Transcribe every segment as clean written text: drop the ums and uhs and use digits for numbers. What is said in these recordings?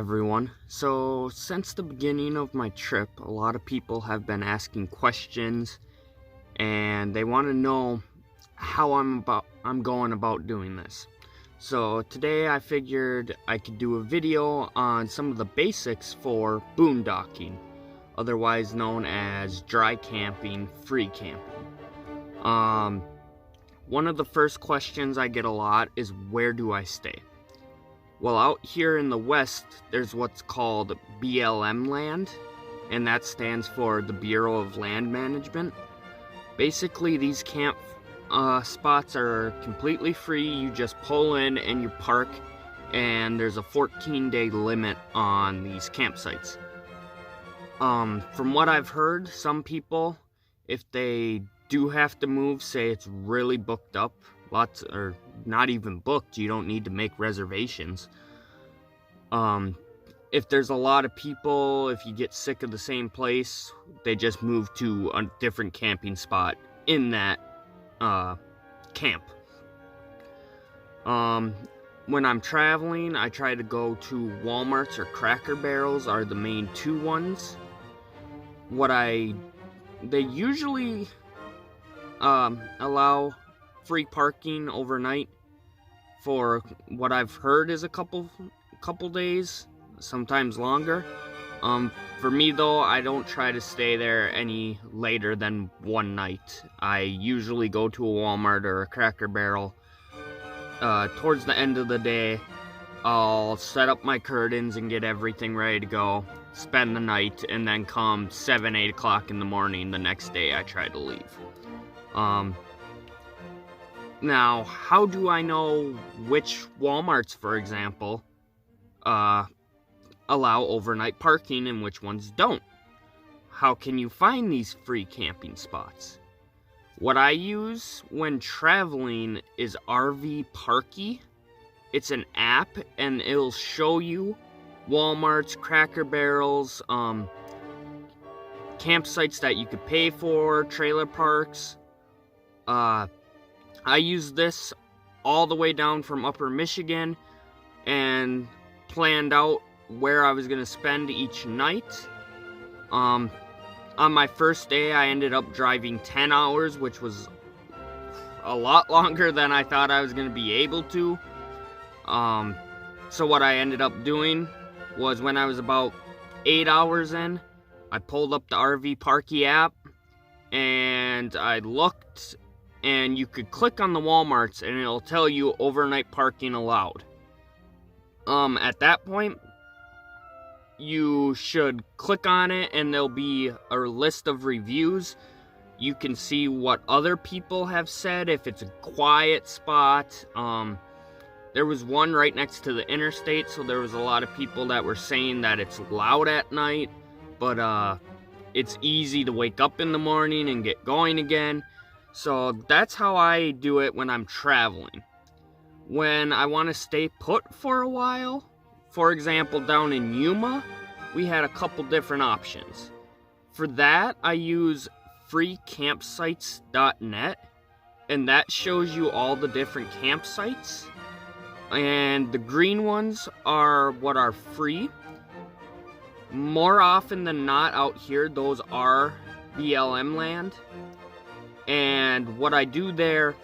everyone. So since the beginning of my trip, a lot of people have been asking questions and they want to know how I'm going about doing this. So today I figured I could do a video on some of the basics for boondocking, otherwise known as dry camping, free camping. One of the first questions I get a lot is, where do I stay? Well, out here in the West, there's what's called BLM land, and that stands for the Bureau of Land Management. Basically, these camp spots are completely free. You just pull in and you park, and there's a 14-day limit on these campsites. From what I've heard, some people, if they do have to move, say it's really booked up, or not even booked, you don't need to make reservations. If there's a lot of people, if you get sick of the same place, they just move to a different camping spot in that camp. When I'm traveling, I try to go to Walmarts or Cracker Barrels are the main two ones. They usually allow free parking overnight for what I've heard is a couple days, sometimes longer. For me though, I don't try to stay there any later than one night. I usually go to a Walmart or a Cracker Barrel towards the end of the day. I'll set up my curtains and get everything ready to go, spend the night, and then come 7-8 o'clock in the morning the next day I try to leave. Now, how do I know which Walmarts, for example, allow overnight parking and which ones don't? How can you find these free camping spots? What I use when traveling is RV Parky. It's an app, and it'll show you Walmarts, Cracker Barrels, campsites that you could pay for, trailer parks. I use this all the way down from Upper Michigan and planned out where I was going to spend each night. On my first day, I ended up driving 10 hours, which was a lot longer than I thought I was going to be able to. So what I ended up doing was, when I was about 8 hours in, I pulled up the RV Parky app and I looked, and you could click on the Walmarts and it'll tell you overnight parking allowed. At that point, you should click on it and there'll be a list of reviews. You can see what other people have said, if it's a quiet spot. There was one right next to the interstate, so there was a lot of people that were saying that it's loud at night, but it's easy to wake up in the morning and get going again. So that's how I do it when I'm traveling. When I want to stay put for a while, for example, down in Yuma, we had a couple different options. For that, I use freecampsites.net, and that shows you all the different campsites. And the green ones are what are free. More often than not out here, those are BLM land. And what I do there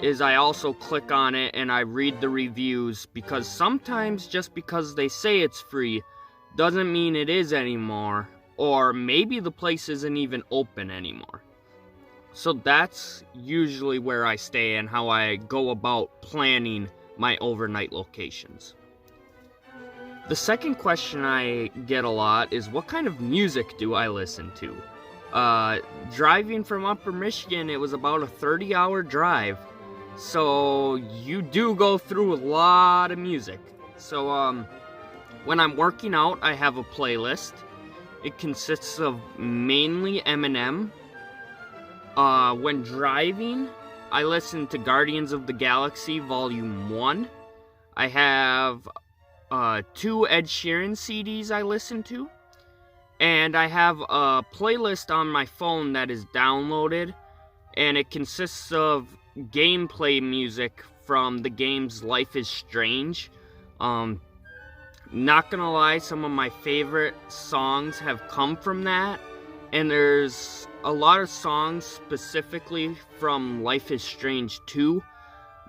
is I also click on it and I read the reviews, because sometimes just because they say it's free doesn't mean it is anymore, or maybe the place isn't even open anymore. So that's usually where I stay and how I go about planning my overnight locations. The second question I get a lot is, what kind of music do I listen to? Driving from Upper Michigan, it was about a 30-hour drive, so you do go through a lot of music. So when I'm working out, I have a playlist. It consists of mainly Eminem. When driving, I listen to Guardians of the Galaxy Volume 1. I have 2 Ed Sheeran CDs I listen to. And I have a playlist on my phone that is downloaded, and it consists of gameplay music from the games Life is Strange. Not gonna lie, some of my favorite songs have come from that, and there's a lot of songs specifically from Life is Strange 2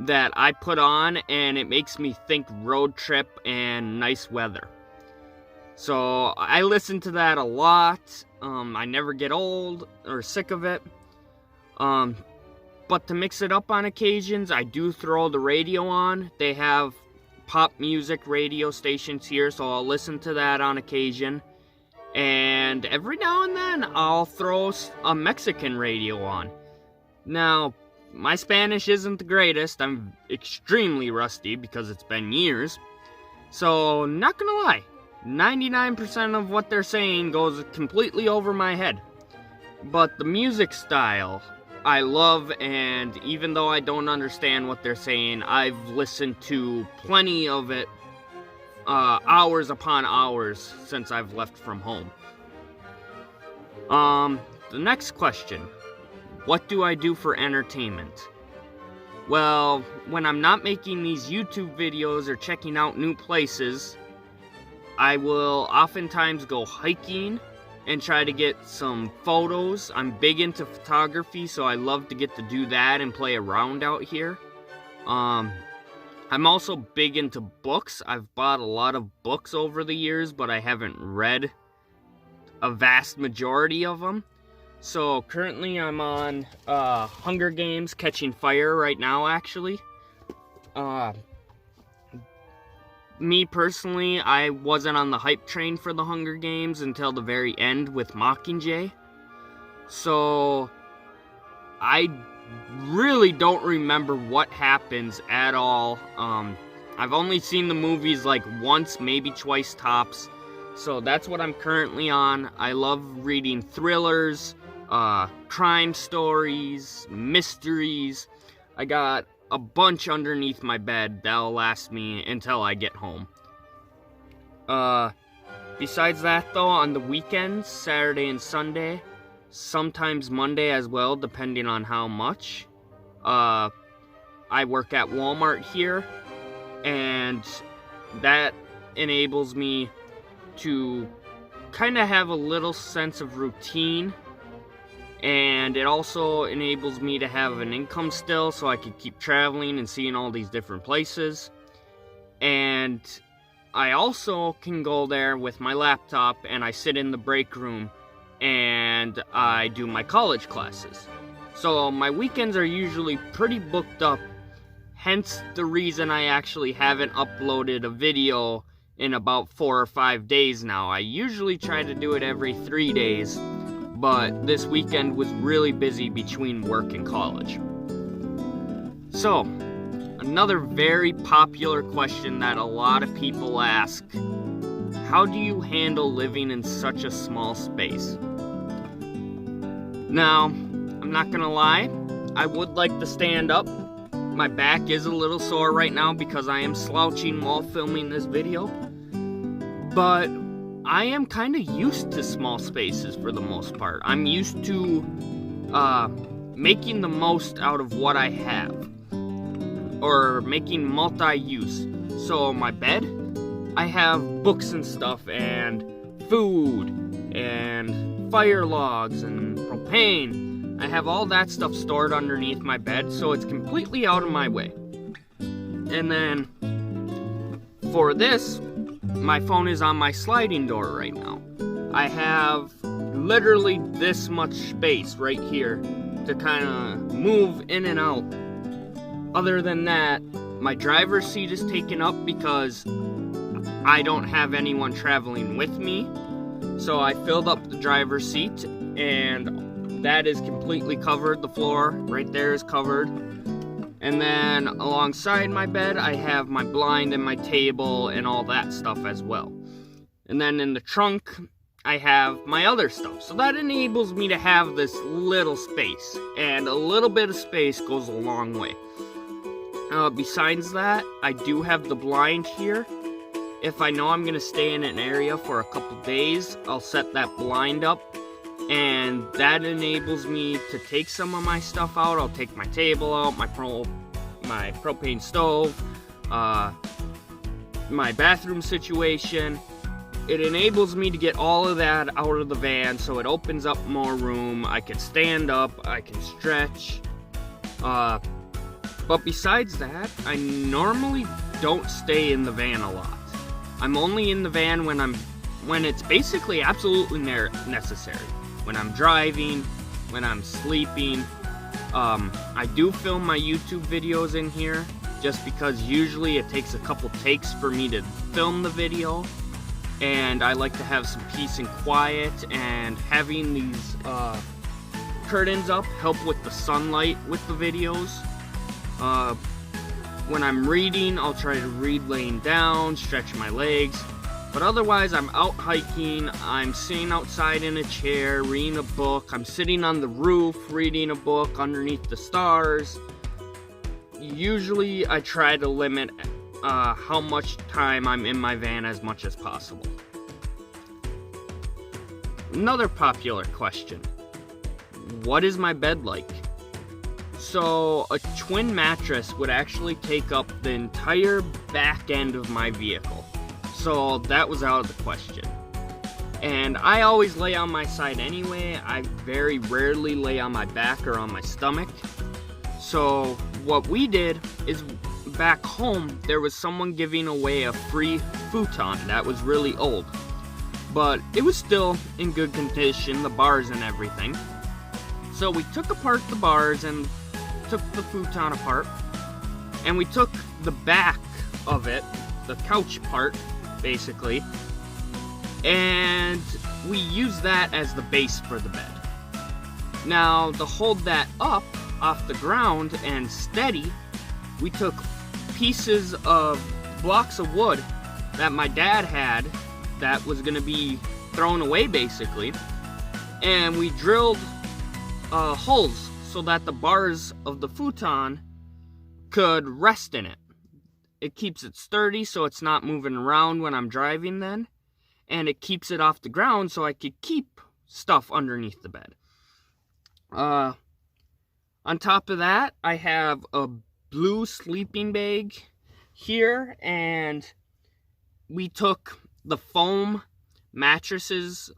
that I put on, and it makes me think road trip and nice weather. So I listen to that a lot. I never get old or sick of it. But to mix it up on occasions, I do throw the radio on. They have pop music radio stations here, so I'll listen to that on occasion. And every now and then, I'll throw a Mexican radio on. Now, my Spanish isn't the greatest. I'm extremely rusty because it's been years. So, not gonna lie, 99% of what they're saying goes completely over my head. But the music style, I love, and even though I don't understand what they're saying, I've listened to plenty of it, hours upon hours since I've left from home. The next question. What do I do for entertainment? Well, when I'm not making these YouTube videos or checking out new places, I will oftentimes go hiking and try to get some photos. I'm big into photography, so I love to get to do that and play around out here. I'm also big into books. I've bought a lot of books over the years, but I haven't read a vast majority of them. So currently I'm on Hunger Games Catching Fire right now, actually. Me personally, I wasn't on the hype train for the Hunger Games until the very end with Mockingjay. So I really don't remember what happens at all. I've only seen the movies like once, maybe twice tops. So that's what I'm currently on. I love reading thrillers, crime stories, mysteries. I got a bunch underneath my bed that'll last me until I get home. Besides that though, on the weekends, Saturday and Sunday, sometimes Monday as well, depending on how much, I work at Walmart here, and that enables me to kind of have a little sense of routine, and it also enables me to have an income still so I can keep traveling and seeing all these different places. And I also can go there with my laptop and I sit in the break room and I do my college classes. So my weekends are usually pretty booked up, hence the reason I actually haven't uploaded a video in about 4 or 5 days now. I usually try to do it every 3 days, but this weekend was really busy between work and college. So, another very popular question that a lot of people ask: how do you handle living in such a small space? Now, I'm not gonna lie, I would like to stand up. My back is a little sore right now because I am slouching while filming this video, but I am kind of used to small spaces for the most part. I'm used to making the most out of what I have, or making multi-use. So my bed, I have books and stuff, and food, and fire logs, and propane. I have all that stuff stored underneath my bed, so it's completely out of my way. And then for this, my phone is on my sliding door right now. I have literally this much space right here to kind of move in and out. Other than that, my driver's seat is taken up because I don't have anyone traveling with me. So I filled up the driver's seat and that is completely covered. The floor right there is covered. And then alongside my bed, I have my blind and my table and all that stuff as well. And then in the trunk, I have my other stuff. So that enables me to have this little space. And a little bit of space goes a long way. Besides that, I do have the blind here. If I know I'm going to stay in an area for a couple days, I'll set that blind up. And that enables me to take some of my stuff out. I'll take my table out, my propane stove, my bathroom situation. It enables me to get all of that out of the van, so it opens up more room. I can stand up, I can stretch. But besides that, I normally don't stay in the van a lot. I'm only in the van when it's basically absolutely necessary. When I'm driving, when I'm sleeping. I do film my YouTube videos in here, just because usually it takes a couple takes for me to film the video. And I like to have some peace and quiet, and having these curtains up help with the sunlight with the videos. When I'm reading, I'll try to read laying down, stretch my legs. But otherwise, I'm out hiking, I'm sitting outside in a chair, reading a book, I'm sitting on the roof, reading a book underneath the stars. Usually, I try to limit how much time I'm in my van as much as possible. Another popular question: what is my bed like? So a twin mattress would actually take up the entire back end of my vehicle, so that was out of the question. And I always lay on my side anyway. I very rarely lay on my back or on my stomach. So what we did is, back home, there was someone giving away a free futon that was really old, but it was still in good condition, the bars and everything. So we took apart the bars and took the futon apart, and we took the back of it, the couch part basically, and we used that as the base for the bed. Now, to hold that up off the ground and steady, we took pieces of blocks of wood that my dad had that was going to be thrown away basically, and we drilled holes so that the bars of the futon could rest in it. It keeps it sturdy so it's not moving around when I'm driving then, and it keeps it off the ground so I could keep stuff underneath the bed. On top of that, I have a blue sleeping bag here, and we took the foam mattresses,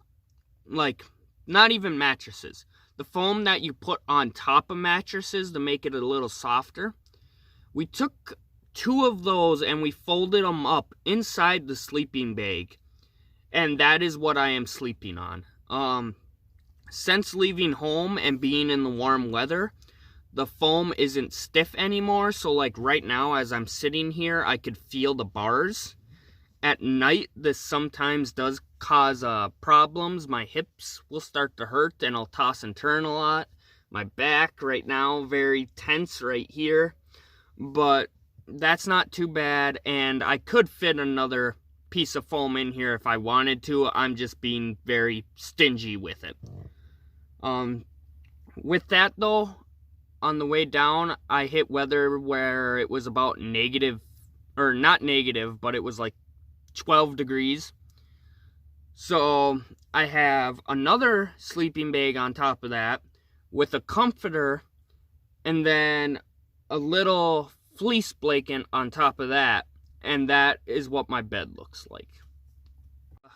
like, not even mattresses, the foam that you put on top of mattresses to make it a little softer. We took 2 of those and we folded them up inside the sleeping bag, and that is what I am sleeping on. Since leaving home and being in the warm weather, the foam isn't stiff anymore, so like right now as I'm sitting here, I could feel the bars. At night, this sometimes does cause problems. My hips will start to hurt and I'll toss and turn a lot. My back right now, very tense right here. But that's not too bad, and I could fit another piece of foam in here if I wanted to. I'm just being very stingy with it. With that though, on the way down, I hit weather where it was about negative, or not negative, but it was like 12 degrees. So I have another sleeping bag on top of that with a comforter, and then a little fleece blanket on top of that, and that is what my bed looks like.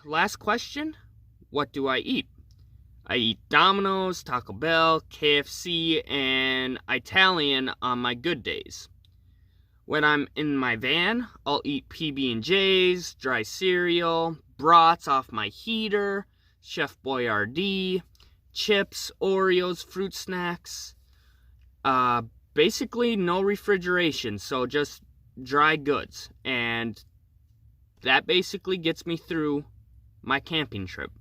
Last question: what do I eat? I eat Domino's, Taco Bell, KFC, and Italian on my good days. When I'm in my van, I'll eat PB&Js, dry cereal, brats off my heater, Chef Boyardee, chips, Oreos, fruit snacks. Basically no refrigeration, so just dry goods. And that basically gets me through my camping trip.